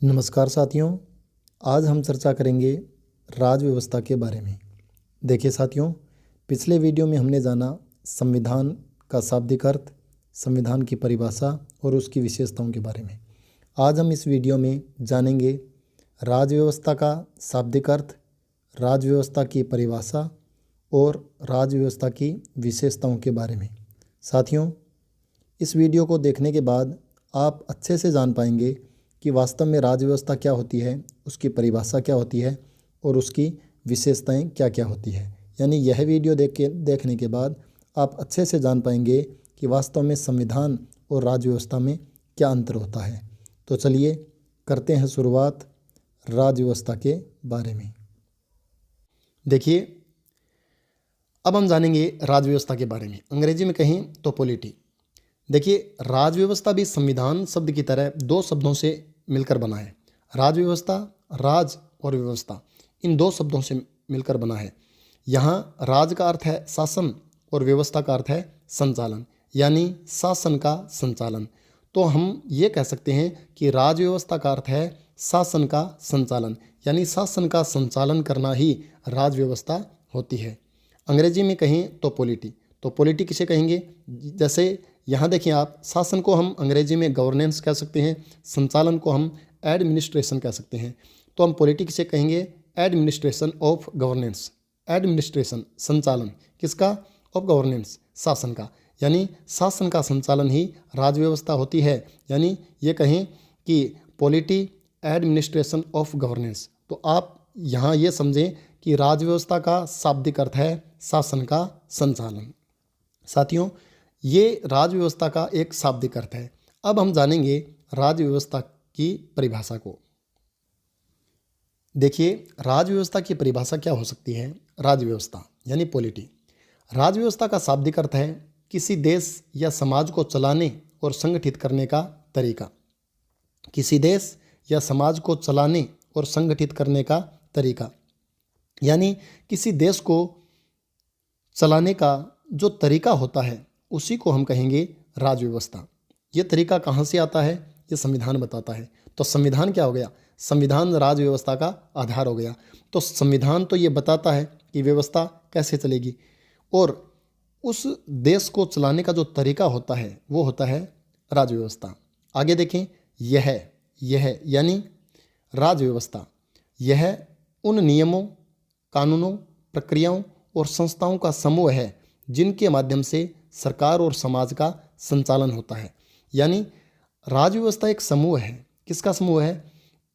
नमस्कार साथियों, आज हम चर्चा करेंगे राज व्यवस्था के बारे में। देखिए साथियों, पिछले वीडियो में हमने जाना संविधान का शाब्दिक अर्थ, संविधान की परिभाषा और उसकी विशेषताओं के बारे में। आज हम इस वीडियो में जानेंगे राज व्यवस्था का शाब्दिक अर्थ, राज व्यवस्था की परिभाषा और राज व्यवस्था की विशेषताओं के बारे में। साथियों, इस वीडियो को देखने के बाद आप अच्छे से जान पाएंगे कि वास्तव में राज व्यवस्था क्या होती है, उसकी परिभाषा क्या होती है और उसकी विशेषताएं क्या क्या होती है। यानी यह वीडियो देखने के बाद आप अच्छे से जान पाएंगे कि वास्तव में संविधान और राज व्यवस्था में क्या अंतर होता है। तो चलिए करते हैं शुरुआत राज व्यवस्था के बारे में। देखिए, अब हम जानेंगे राज व्यवस्था के बारे में। अंग्रेजी में कहें तो पॉलिटी। देखिए, राज व्यवस्था भी संविधान शब्द की तरह दो शब्दों से मिलकर बना है। राज व्यवस्था, राज और व्यवस्था, इन दो शब्दों से मिलकर बना है। यहाँ राज का अर्थ है शासन और व्यवस्था का अर्थ है संचालन, यानी शासन का संचालन। तो हम ये कह सकते हैं कि राज व्यवस्था का अर्थ है शासन का संचालन, यानी शासन का संचालन करना ही राज व्यवस्था होती है। अंग्रेजी में कहें तो पॉलिटी। तो पॉलिटी किसे कहेंगे? जैसे यहाँ देखिए आप, शासन को हम अंग्रेजी में गवर्नेंस कह सकते हैं, संचालन को हम एडमिनिस्ट्रेशन कह सकते हैं। तो हम पॉलिटी किसे कहेंगे? Administration of governance. एडमिनिस्ट्रेशन, संचालन किसका? ऑफ गवर्नेंस, शासन का। यानी शासन का संचालन ही राज व्यवस्था होती है। यानी ये कहें कि पॉलिटी एडमिनिस्ट्रेशन ऑफ गवर्नेंस। तो आप यहाँ ये समझें कि राज व्यवस्था का शाब्दिक अर्थ है शासन का संचालन। साथियों, ये राज व्यवस्था का एक शाब्दिक अर्थ है। अब हम जानेंगे राज व्यवस्था की परिभाषा को। देखिए, राज व्यवस्था की परिभाषा क्या हो सकती है? राज व्यवस्था यानी पॉलिटी। राज व्यवस्था का शाब्दिक अर्थ है किसी देश या समाज को चलाने और संगठित करने का तरीका। किसी देश या समाज को चलाने और संगठित करने का तरीका, यानी किसी देश को चलाने का जो तरीका होता है उसी को हम कहेंगे राज व्यवस्था। ये तरीका कहाँ से आता है? ये संविधान बताता है। तो संविधान क्या हो गया? संविधान राज व्यवस्था का आधार हो गया। तो संविधान तो ये बताता है कि व्यवस्था कैसे चलेगी, और उस देश को चलाने का जो तरीका होता है वो होता है राज व्यवस्था। आगे देखें, यह यानी राज व्यवस्था, यह उन नियमों, कानूनों, प्रक्रियाओं और संस्थाओं का समूह है जिनके माध्यम से सरकार और समाज का संचालन होता है। यानी राज व्यवस्था एक समूह है। किसका समूह है?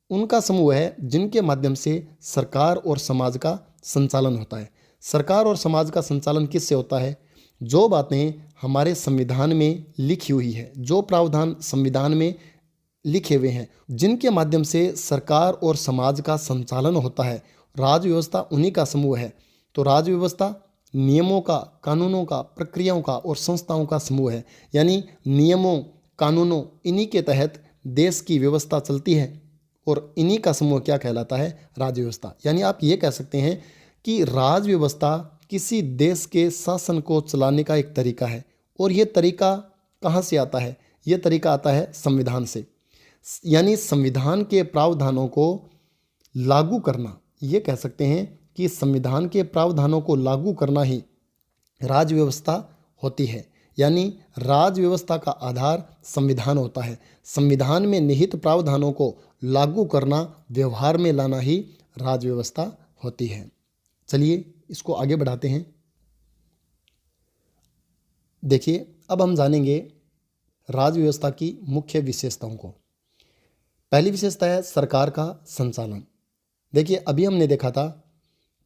उनका समूह है जिनके माध्यम से सरकार और समाज का संचालन होता है। सरकार और समाज का संचालन किससे होता है? जो बातें हमारे संविधान में लिखी हुई है, जो प्रावधान संविधान में लिखे हुए हैं, जिनके माध्यम से सरकार और समाज का संचालन होता है, राज व्यवस्था उन्हीं का समूह है। तो राज व्यवस्था नियमों का, कानूनों का, प्रक्रियाओं का और संस्थाओं का समूह है। यानी नियमों, कानूनों, इन्हीं के तहत देश की व्यवस्था चलती है और इन्हीं का समूह क्या कहलाता है? राज व्यवस्था। यानी आप ये कह सकते हैं कि राज व्यवस्था किसी देश के शासन को चलाने का एक तरीका है। और ये तरीका कहाँ से आता है? ये तरीका आता है संविधान से। यानी संविधान के प्रावधानों को लागू करना, ये कह सकते हैं कि संविधान के प्रावधानों को लागू करना ही राज व्यवस्था होती है। यानी राज व्यवस्था का आधार संविधान होता है। संविधान में निहित प्रावधानों को लागू करना, व्यवहार में लाना ही राज व्यवस्था होती है। चलिए इसको आगे बढ़ाते हैं। देखिए, अब हम जानेंगे राज व्यवस्था की मुख्य विशेषताओं को। पहली विशेषता है सरकार का संचालन। देखिए, अभी हमने देखा था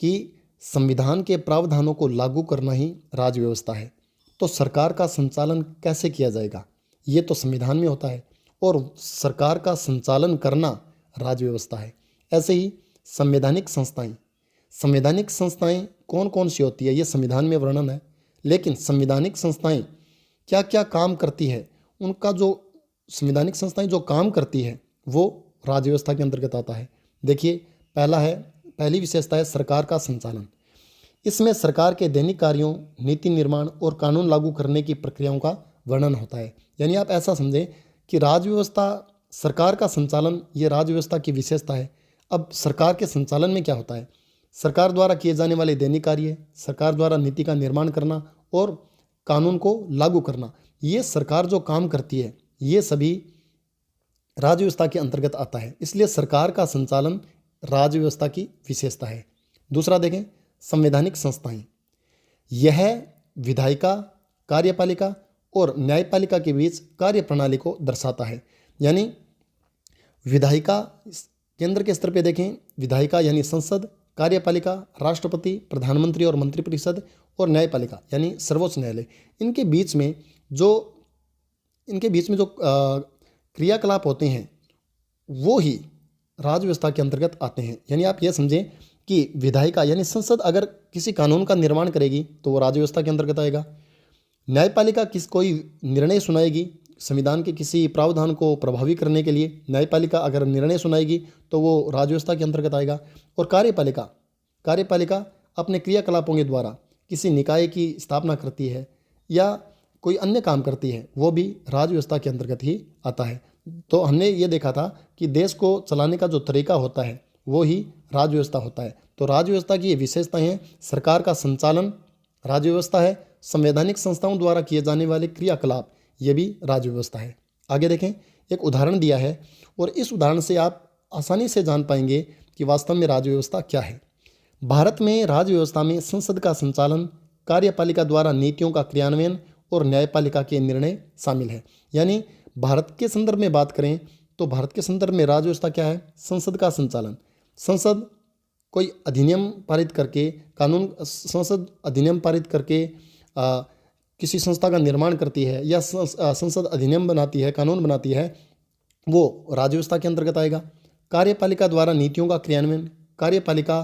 कि संविधान के प्रावधानों को लागू करना ही राज व्यवस्था है। तो सरकार का संचालन कैसे किया जाएगा? ये तो संविधान में होता है, और सरकार का संचालन करना राज व्यवस्था है। ऐसे ही संवैधानिक संस्थाएं, संवैधानिक संस्थाएं कौन कौन सी होती है ये संविधान में वर्णन है, लेकिन संवैधानिक संस्थाएं क्या क्या काम करती है, उनका जो संवैधानिक संस्थाएं जो काम करती है वो राज व्यवस्था के अंतर्गत आता है। देखिए, पहली विशेषता है सरकार का संचालन। इसमें सरकार के दैनिक कार्यों, नीति निर्माण और कानून लागू करने की प्रक्रियाओं का वर्णन होता है। यानी आप ऐसा समझें कि राज व्यवस्था सरकार का संचालन ये राज्य व्यवस्था की विशेषता है। अब सरकार के संचालन में क्या होता है? सरकार द्वारा किए जाने वाले दैनिक कार्य, सरकार द्वारा नीति का निर्माण करना और कानून को लागू करना, ये सरकार जो काम करती है ये सभी राज्य व्यवस्था के अंतर्गत आता है। इसलिए सरकार का संचालन राज्य व्यवस्था की विशेषता है। दूसरा देखें, संवैधानिक संस्थाएं। यह विधायिका, कार्यपालिका और न्यायपालिका के बीच कार्य प्रणाली को दर्शाता है। यानी विधायिका केंद्र के स्तर पे देखें, विधायिका यानी संसद, कार्यपालिका राष्ट्रपति, प्रधानमंत्री और मंत्रिपरिषद, और न्यायपालिका यानी सर्वोच्च न्यायालय। इनके बीच में जो क्रियाकलाप होते हैं वो ही राज्य व्यवस्था के अंतर्गत आते हैं। यानी आप ये समझें कि विधायिका यानी संसद अगर किसी कानून का निर्माण करेगी तो वो राज्य व्यवस्था के अंतर्गत आएगा। न्यायपालिका कोई निर्णय सुनाएगी संविधान के किसी प्रावधान को प्रभावी करने के लिए, न्यायपालिका अगर निर्णय सुनाएगी तो वो राज्य व्यवस्था के अंतर्गत आएगा। और कार्यपालिका अपने क्रियाकलापों के द्वारा किसी निकाय की स्थापना करती है या कोई अन्य काम करती है, वो भी राज्य व्यवस्था के अंतर्गत ही आता है। तो हमने ये देखा था कि देश को चलाने का जो तरीका होता है वो ही राज्य व्यवस्था होता है। तो राज्य व्यवस्था की ये विशेषताएं हैं। सरकार का संचालन राज्य व्यवस्था है, संवैधानिक संस्थाओं द्वारा किए जाने वाले क्रियाकलाप ये भी राज्य व्यवस्था है। आगे देखें, एक उदाहरण दिया है और इस उदाहरण से आप आसानी से जान पाएंगे कि वास्तव में राज्य व्यवस्था क्या है। भारत में राज्य व्यवस्था में संसद का संचालन, कार्यपालिका द्वारा नीतियों का क्रियान्वयन और न्यायपालिका के निर्णय शामिल है। यानी भारत के संदर्भ में बात करें तो भारत के संदर्भ में राज्य व्यवस्था क्या है? संसद का संचालन। संसद कोई अधिनियम पारित करके संसद अधिनियम पारित करके किसी संस्था का निर्माण करती है या संसद अधिनियम बनाती है, कानून बनाती है, वो राज्य व्यवस्था के अंतर्गत आएगा। कार्यपालिका द्वारा नीतियों का क्रियान्वयन, कार्यपालिका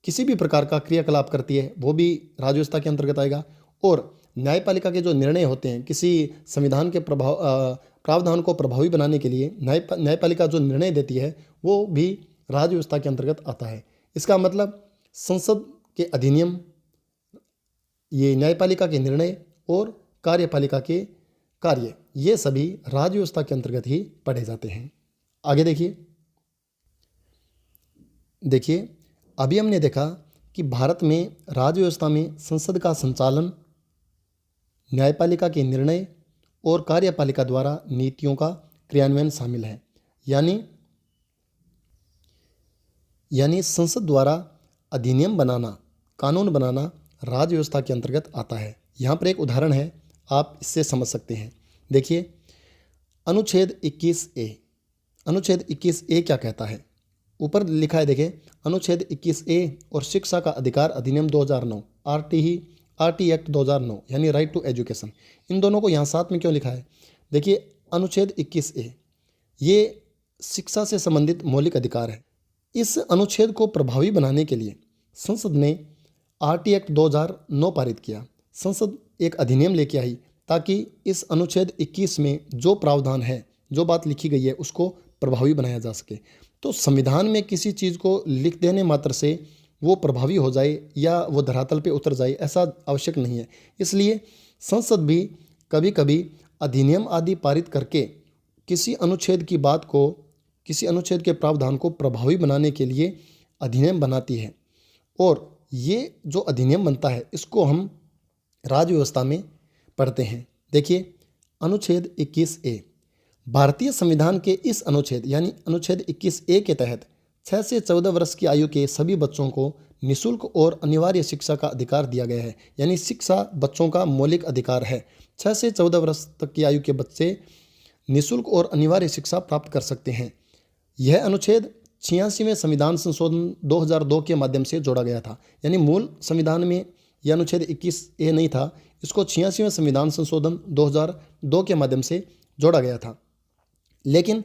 किसी भी प्रकार का क्रियाकलाप करती है वो भी राज्य व्यवस्था के अंतर्गत आएगा। और न्यायपालिका के जो निर्णय होते हैं किसी संविधान के प्रावधान को प्रभावी बनाने के लिए न्यायपालिका जो निर्णय देती है वो भी राज्य व्यवस्था के अंतर्गत आता है। इसका मतलब संसद के अधिनियम, ये न्यायपालिका के निर्णय और कार्यपालिका के कार्य, ये सभी राज्य व्यवस्था के अंतर्गत ही पढ़े जाते हैं। आगे देखिए अभी हमने देखा कि भारत में राज्य व्यवस्था में संसद का संचालन, न्यायपालिका के निर्णय और कार्यपालिका द्वारा नीतियों का क्रियान्वयन शामिल है। यानी संसद द्वारा अधिनियम बनाना, कानून बनाना राज्य व्यवस्था के अंतर्गत आता है। यहाँ पर एक उदाहरण है, आप इससे समझ सकते हैं। देखिए अनुच्छेद 21A। अनुच्छेद 21A क्या कहता है? ऊपर लिखा है, देखिए अनुच्छेद 21A और शिक्षा का अधिकार अधिनियम 2009 आरटी एक्ट 2009 यानी राइट टू एजुकेशन, इन दोनों को यहाँ साथ में क्यों लिखा है? देखिए अनुच्छेद 21A ये शिक्षा से संबंधित मौलिक अधिकार है। इस अनुच्छेद को प्रभावी बनाने के लिए संसद ने आरटी एक्ट 2009 पारित किया। संसद एक अधिनियम लेके आई ताकि इस अनुच्छेद 21 में जो प्रावधान है, जो बात लिखी गई है, उसको प्रभावी बनाया जा सके। तो संविधान में किसी चीज़ को लिख देने मात्र से वो प्रभावी हो जाए या वो धरातल पे उतर जाए, ऐसा आवश्यक नहीं है। इसलिए संसद भी कभी कभी अधिनियम आदि पारित करके किसी अनुच्छेद की बात को, किसी अनुच्छेद के प्रावधान को प्रभावी बनाने के लिए अधिनियम बनाती है। और ये जो अधिनियम बनता है इसको हम राज्य व्यवस्था में पढ़ते हैं। देखिए अनुच्छेद 21A, भारतीय संविधान के इस अनुच्छेद यानी अनुच्छेद 21A के तहत 6 से 14 वर्ष की आयु के सभी बच्चों को निःशुल्क और अनिवार्य शिक्षा का अधिकार दिया गया है। यानी शिक्षा बच्चों का मौलिक अधिकार है। 6 से 14 वर्ष तक की आयु के बच्चे निःशुल्क और अनिवार्य शिक्षा प्राप्त कर सकते हैं। यह अनुच्छेद 86वें संविधान संशोधन 2002 के माध्यम से जोड़ा गया था। यानी मूल संविधान में यह अनुच्छेद 21A नहीं था, इसको 86वें संविधान संशोधन 2002 के माध्यम से जोड़ा गया था। लेकिन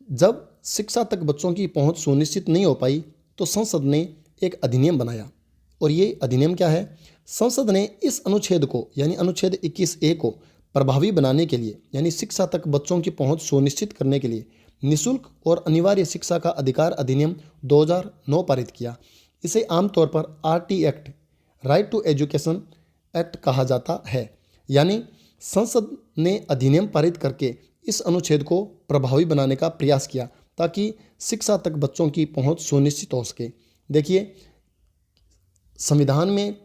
जब शिक्षा तक बच्चों की पहुंच सुनिश्चित नहीं हो पाई तो संसद ने एक अधिनियम बनाया। और ये अधिनियम क्या है? संसद ने इस अनुच्छेद को यानी अनुच्छेद 21A को प्रभावी बनाने के लिए, यानी शिक्षा तक बच्चों की पहुंच सुनिश्चित करने के लिए निःशुल्क और अनिवार्य शिक्षा का अधिकार अधिनियम 2009 पारित किया। इसे आमतौर पर RT act, right to education act कहा जाता है। यानी संसद ने अधिनियम पारित करके इस अनुच्छेद को प्रभावी बनाने का प्रयास किया ताकि शिक्षा तक बच्चों की पहुंच सुनिश्चित हो सके। देखिए, संविधान में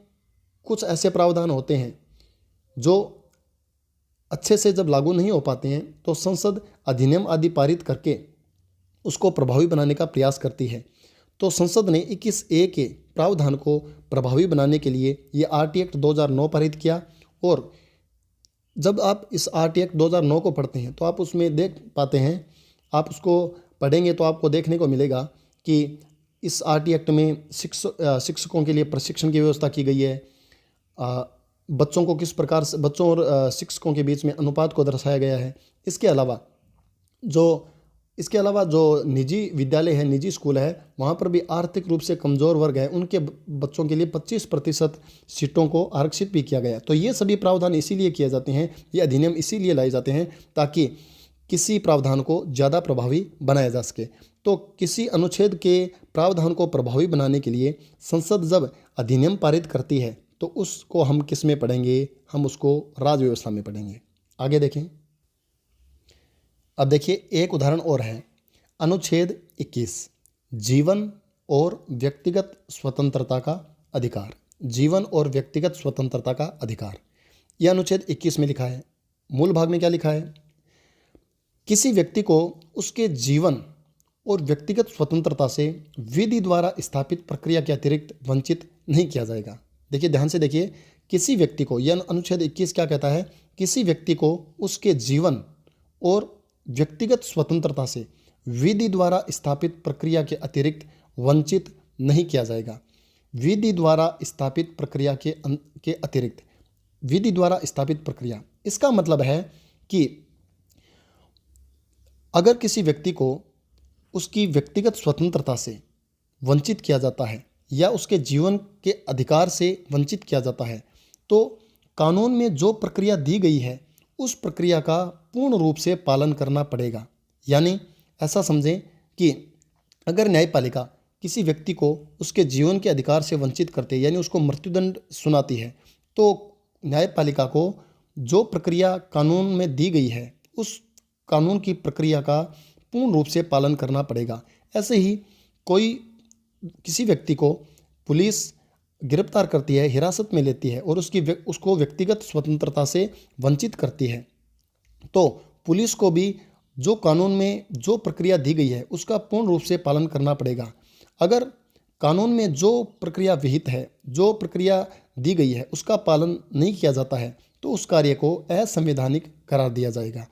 कुछ ऐसे प्रावधान होते हैं जो अच्छे से जब लागू नहीं हो पाते हैं तो संसद अधिनियम आदि पारित करके उसको प्रभावी बनाने का प्रयास करती है। तो संसद ने 21A के प्रावधान को प्रभावी बनाने के लिए ये आरटी एक्ट 2009 पारित किया। और जब आप इस आरटी एक्ट 2009 को पढ़ते हैं तो आप उसमें देख पाते हैं, आप उसको पढ़ेंगे तो आपको देखने को मिलेगा कि इस आरटी एक्ट में शिक्षकों के लिए प्रशिक्षण की व्यवस्था की गई है। बच्चों को किस प्रकार से बच्चों और शिक्षकों के बीच में अनुपात को दर्शाया गया है। इसके अलावा जो निजी विद्यालय है, निजी स्कूल है, वहाँ पर भी आर्थिक रूप से कमज़ोर वर्ग है, उनके बच्चों के लिए 25% सीटों को आरक्षित भी किया गया। तो ये सभी प्रावधान इसीलिए किए जाते हैं, ये अधिनियम इसीलिए लाए जाते हैं ताकि किसी प्रावधान को ज़्यादा प्रभावी बनाया जा सके। तो किसी अनुच्छेद के प्रावधान को प्रभावी बनाने के लिए संसद जब अधिनियम पारित करती है तो उसको हम किस में पढ़ेंगे? हम उसको राज्य व्यवस्था में पढ़ेंगे। आगे देखें। अब देखिए, एक उदाहरण और है, अनुच्छेद 21, जीवन और व्यक्तिगत स्वतंत्रता का अधिकार। जीवन और व्यक्तिगत स्वतंत्रता का अधिकार, यह अनुच्छेद 21 में लिखा है। मूल भाग में क्या लिखा है? किसी व्यक्ति को उसके जीवन और व्यक्तिगत स्वतंत्रता से विधि द्वारा स्थापित प्रक्रिया के अतिरिक्त वंचित नहीं किया जाएगा। देखिए, ध्यान से देखिए, किसी व्यक्ति को, यह अनुच्छेद 21 क्या कहता है? किसी व्यक्ति को उसके जीवन और व्यक्तिगत स्वतंत्रता से विधि द्वारा स्थापित प्रक्रिया के अतिरिक्त वंचित नहीं किया जाएगा। विधि द्वारा स्थापित प्रक्रिया के अतिरिक्त, विधि द्वारा स्थापित प्रक्रिया, इसका मतलब है कि अगर किसी व्यक्ति को उसकी व्यक्तिगत स्वतंत्रता से वंचित किया जाता है या उसके जीवन के अधिकार से वंचित किया जाता है तो कानून में जो प्रक्रिया दी गई है उस प्रक्रिया का पूर्ण रूप से पालन करना पड़ेगा। यानी ऐसा समझें कि अगर न्यायपालिका किसी व्यक्ति को उसके जीवन के अधिकार से वंचित करते, यानी उसको मृत्युदंड सुनाती है, तो न्यायपालिका को जो प्रक्रिया कानून में दी गई है उस कानून की प्रक्रिया का पूर्ण रूप से पालन करना पड़ेगा। ऐसे ही किसी व्यक्ति को पुलिस गिरफ्तार करती है, हिरासत में लेती है और उसको व्यक्तिगत स्वतंत्रता से वंचित करती है, तो पुलिस को भी जो कानून में जो प्रक्रिया दी गई है उसका पूर्ण रूप से पालन करना पड़ेगा। अगर कानून में जो प्रक्रिया विहित है, जो प्रक्रिया दी गई है, उसका पालन नहीं किया जाता है तो उस कार्य को असंवैधानिक करार दिया जाएगा।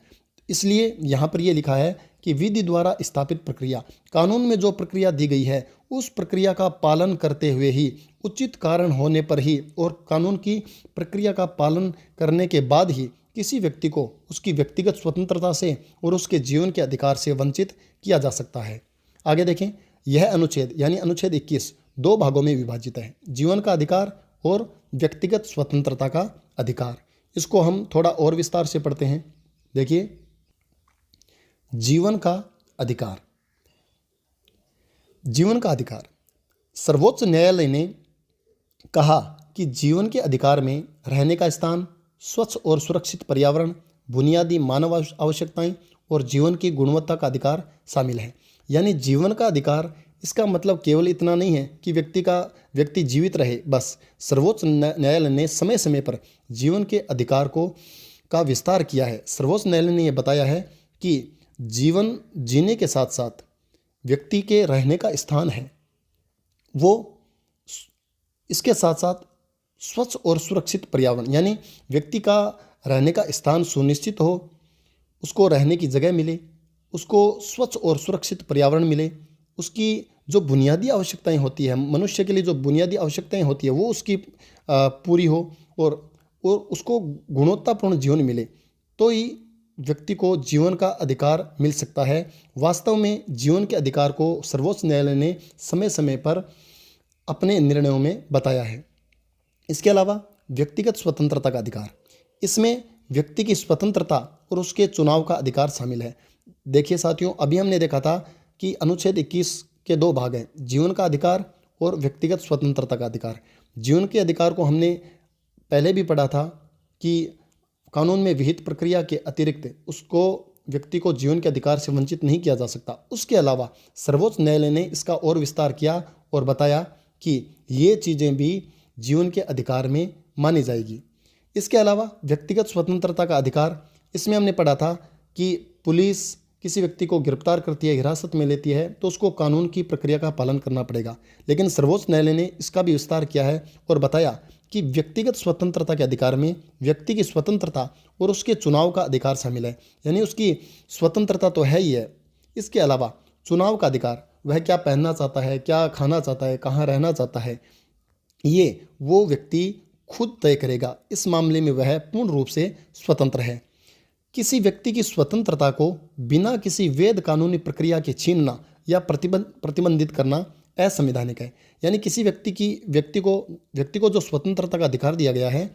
इसलिए यहाँ पर यह लिखा है कि विधि द्वारा स्थापित प्रक्रिया, कानून में जो प्रक्रिया दी गई है उस प्रक्रिया का पालन करते हुए ही, उचित कारण होने पर ही और कानून की प्रक्रिया का पालन करने के बाद ही किसी व्यक्ति को उसकी व्यक्तिगत स्वतंत्रता से और उसके जीवन के अधिकार से वंचित किया जा सकता है। आगे देखें, यह अनुच्छेद यानी अनुच्छेद 21 दो भागों में विभाजित है, जीवन का अधिकार और व्यक्तिगत स्वतंत्रता का अधिकार। इसको हम थोड़ा और विस्तार से पढ़ते हैं। देखिए, जीवन का अधिकार। जीवन का अधिकार, सर्वोच्च न्यायालय ने कहा कि जीवन के अधिकार में रहने का स्थान, स्वच्छ और सुरक्षित पर्यावरण, बुनियादी मानव आवश्यकताएं और जीवन की गुणवत्ता का अधिकार शामिल है। यानी जीवन का अधिकार, इसका मतलब केवल इतना नहीं है कि व्यक्ति जीवित रहे बस। सर्वोच्च न्यायालय ने समय समय पर जीवन के अधिकार का विस्तार किया है। सर्वोच्च न्यायालय ने यह बताया है कि जीवन जीने के साथ साथ व्यक्ति के रहने का स्थान है वो, इसके साथ साथ स्वच्छ और सुरक्षित पर्यावरण, यानी व्यक्ति का रहने का स्थान सुनिश्चित हो, उसको रहने की जगह मिले, उसको स्वच्छ और सुरक्षित पर्यावरण मिले, उसकी जो बुनियादी आवश्यकताएं होती है, मनुष्य के लिए जो बुनियादी आवश्यकताएं होती है वो उसकी पूरी हो और उसको गुणवत्तापूर्ण जीवन मिले, तो ही व्यक्ति को जीवन का अधिकार मिल सकता है। वास्तव में जीवन के अधिकार को सर्वोच्च न्यायालय ने समय समय पर अपने निर्णयों में बताया है। इसके अलावा व्यक्तिगत स्वतंत्रता का अधिकार, इसमें व्यक्ति की स्वतंत्रता और उसके चुनाव का अधिकार शामिल है। देखिए साथियों, अभी हमने देखा था कि अनुच्छेद 21 के दो भाग हैं, जीवन का अधिकार और व्यक्तिगत स्वतंत्रता का अधिकार। जीवन के अधिकार को हमने पहले भी पढ़ा था कि कानून में विहित प्रक्रिया के अतिरिक्त उसको व्यक्ति को जीवन के अधिकार से वंचित नहीं किया जा सकता। उसके अलावा सर्वोच्च न्यायालय ने इसका और विस्तार किया और बताया कि ये चीज़ें भी जीवन के अधिकार में मानी जाएगी। इसके अलावा व्यक्तिगत स्वतंत्रता का अधिकार, इसमें हमने पढ़ा था कि पुलिस किसी व्यक्ति को गिरफ्तार करती है, हिरासत में लेती है, तो उसको कानून की प्रक्रिया का पालन करना पड़ेगा। लेकिन सर्वोच्च न्यायालय ने इसका भी विस्तार किया है और बताया कि व्यक्तिगत स्वतंत्रता के अधिकार में व्यक्ति की स्वतंत्रता और उसके चुनाव का अधिकार शामिल है। यानी उसकी स्वतंत्रता तो है ही है, इसके अलावा चुनाव का अधिकार, वह क्या पहनना चाहता है, क्या खाना चाहता है, कहाँ रहना चाहता है, ये वो व्यक्ति खुद तय करेगा। इस मामले में वह पूर्ण रूप से स्वतंत्र है। किसी व्यक्ति की स्वतंत्रता को बिना किसी वैध कानूनी प्रक्रिया के छीनना या प्रतिबंधित करना असंवैधानिक है। यानी किसी व्यक्ति को जो स्वतंत्रता का अधिकार दिया गया है,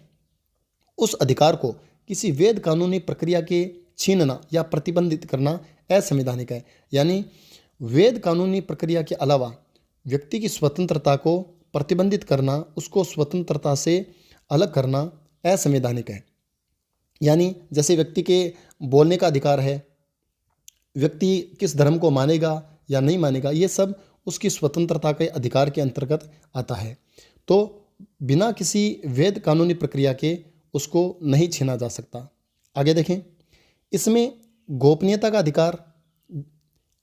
उस अधिकार को किसी वैध कानूनी प्रक्रिया के छीनना या प्रतिबंधित करना असंवैधानिक है। यानी वैध कानूनी प्रक्रिया के अलावा व्यक्ति की स्वतंत्रता को प्रतिबंधित करना, उसको स्वतंत्रता से अलग करना असंवैधानिक है। यानी जैसे व्यक्ति के बोलने का अधिकार है, व्यक्ति किस धर्म को मानेगा या नहीं मानेगा, ये सब उसकी स्वतंत्रता के अधिकार के अंतर्गत आता है। तो बिना किसी वैध कानूनी प्रक्रिया के उसको नहीं छीना जा सकता। आगे देखें, इसमें गोपनीयता का अधिकार,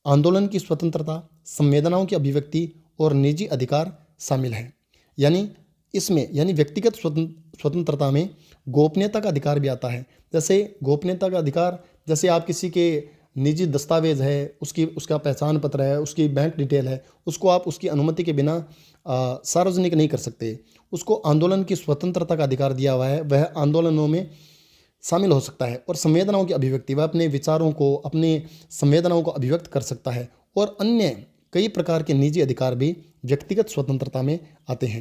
आंदोलन की स्वतंत्रता, संवेदनाओं की अभिव्यक्ति और निजी अधिकार शामिल है। यानी व्यक्तिगत स्वतंत्रता में गोपनीयता का अधिकार भी आता है। जैसे गोपनीयता का अधिकार, जैसे आप किसी के निजी दस्तावेज है, उसका पहचान पत्र है, उसकी बैंक डिटेल है, उसको आप उसकी अनुमति के बिना सार्वजनिक नहीं कर सकते। उसको आंदोलन की स्वतंत्रता का अधिकार दिया हुआ है, वह आंदोलनों में शामिल हो सकता है। और संवेदनाओं की अभिव्यक्ति, वह अपने विचारों को, अपनी संवेदनाओं को अभिव्यक्त कर सकता है। और अन्य कई प्रकार के निजी अधिकार भी व्यक्तिगत स्वतंत्रता में आते हैं।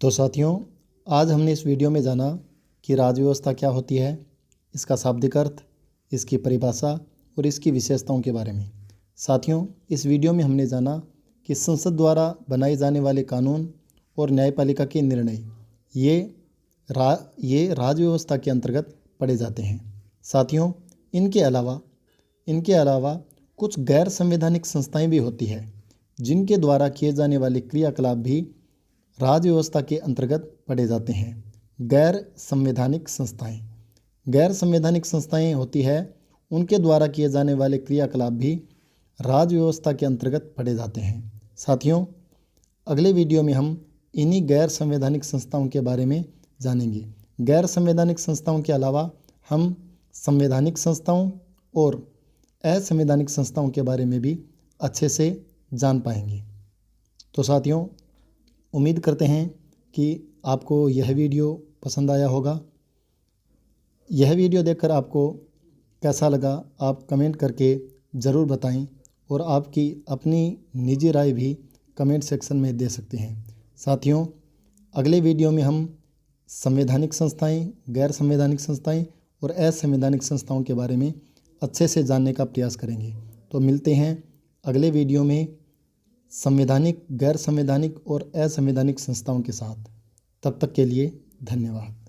तो साथियों, आज हमने इस वीडियो में जाना कि राज्य व्यवस्था क्या होती है, इसका शाब्दिक अर्थ, इसकी परिभाषा और इसकी विशेषताओं के बारे में। साथियों, इस वीडियो में हमने जाना कि संसद द्वारा बनाए जाने वाले कानून और न्यायपालिका के निर्णय ये राज्य व्यवस्था के अंतर्गत पढ़े जाते हैं। साथियों, इनके अलावा कुछ गैर संवैधानिक संस्थाएं भी होती है, जिनके द्वारा किए जाने वाले क्रियाकलाप भी राज्य व्यवस्था के अंतर्गत पढ़े जाते हैं। गैर संवैधानिक संस्थाएं होती है, उनके द्वारा किए जाने वाले क्रियाकलाप भी राज्य व्यवस्था के अंतर्गत पढ़े जाते हैं। साथियों, अगले वीडियो में हम इन्हीं गैर संवैधानिक संस्थाओं के बारे में जानेंगे। गैर संवैधानिक संस्थाओं के अलावा हम संवैधानिक संस्थाओं और असंवैधानिक संस्थाओं के बारे में भी अच्छे से जान पाएंगे। तो साथियों, उम्मीद करते हैं कि आपको यह वीडियो पसंद आया होगा। यह वीडियो देखकर आपको कैसा लगा, आप कमेंट करके ज़रूर बताएं और आपकी अपनी निजी राय भी कमेंट सेक्शन में दे सकते हैं। साथियों, अगले वीडियो में हम संवैधानिक संस्थाएं, गैर संवैधानिक संस्थाएं और असंवैधानिक संस्थाओं के बारे में अच्छे से जानने का प्रयास करेंगे। तो मिलते हैं अगले वीडियो में संवैधानिक, गैर संवैधानिक और असंवैधानिक संस्थाओं के साथ। तब तक के लिए धन्यवाद।